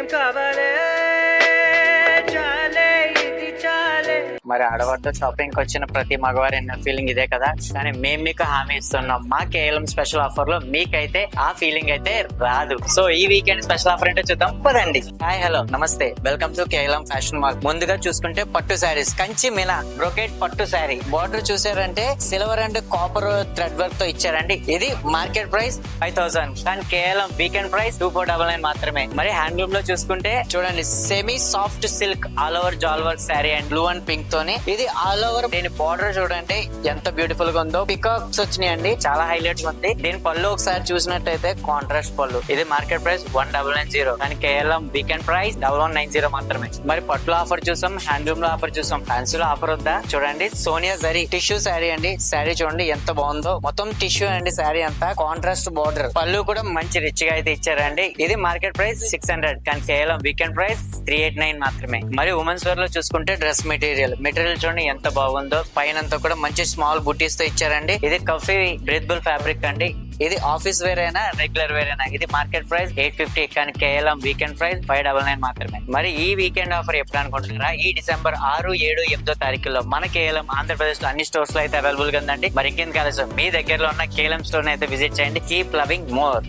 ఇంకేం కావాలే చాలే ఇది చాలే. మరి ఆడవారితో షాపింగ్ కి వచ్చిన ప్రతి మగవారి ఫీలింగ్ ఇదే కదా. కానీ మేము మీకు హామీ ఇస్తున్నాం, మా కేఎల్ఎం స్పెషల్ ఆఫర్ లో మీకైతే ఆ ఫీలింగ్ అయితే రాదు. సో ఈ వీకెండ్ స్పెషల్ ఆఫర్ ఏంటో చూద్దాం పదండి. హాయ్ హలో నమస్తే, welcome to KLM fashion mall. ముందుగా చూసుకుంటే పట్టు శారీస్, కంచి మీనా బ్రోకెట్ పట్టు శారీ. బార్డర్ చూసారంటే silver and copper thread work తో ఇచ్చారండి. ఇది మార్కెట్ ప్రైస్ 5000, కానీ కేవలం వీకెండ్ ప్రైస్ 2499 మాత్రమే. మరి హ్యాండ్లూమ్ లో చూసుకుంటే చూడండి, semi soft silk all over jaal work saree and blue and pink తోని ఇది ఆల్ ఓవర్. దీని బార్డర్ చూడండి ఎంత బ్యూటిఫుల్ గా ఉందో, పికాక్స్ వచ్చినాయండి, చాలా హైలైట్స్ ఉంది. దీని పళ్ళు ఒకసారి చూసినట్టయితే కాంట్రాస్ట్ పళ్ళు. ఇది మార్కెట్ ప్రైస్ 1990, కానీ కేవలం వీకెండ్ ప్రైస్ 1190 మాత్రమే. మరి పట్టులో ఆఫర్ చూసాం, హ్యాండ్లూమ్ లో ఆఫర్ చూసాం, ఫ్యాన్సీలో ఆఫర్ వద్దా చూడండి. సోనియా జరీ టిష్యూ శారీ అండి. శారీ చూడండి ఎంత బాగుందో, మొత్తం టిష్యూ అండి శారీ అంతా, కాంట్రాస్ట్ బార్డర్, పళ్ళు కూడా మంచి రిచ్ గా అయితే ఇచ్చారండి. ఇది మార్కెట్ ప్రైస్ 600, కానీ కేవలం వీకెండ్ ప్రైస్ 389 మాత్రమే. మరి ఉమెన్స్ వేర్ లో చూసుకుంటే డ్రెస్ మెటీరియల్ చూడండి ఎంత బాగుందో, పైనంతా కూడా మంచి స్మాల్ బుటీస్ తో ఇచ్చారండి. ఇది కఫీ బ్రీతబుల్ ఫ్యాబ్రిక్ అండి. ఇది ఆఫీస్ వేర్ అయినా రెగ్యులర్ వేర్ అయినా ఇది మార్కెట్ ప్రైస్ 850, కానీ కేవలం వీకెండ్ ప్రైస్ 599 మాత్రమే. మరి ఈ వీకెండ్ ఆఫర్ ఎప్పుడు అనుకుంటున్నారా? ఈ డిసెంబర్ 6, 7, 8 తారీఖుల్లో మన కేవలం ఆంధ్రప్రదేశ్ లో అన్ని స్టోర్స్ లో అయితే అవైలబుల్ గా ఉందండి. మరి ఇంకేం కాదు, మీ దగ్గరలో ఉన్న కేవలం స్టోర్ అయితే విజిట్ చేయండి. Keep loving more.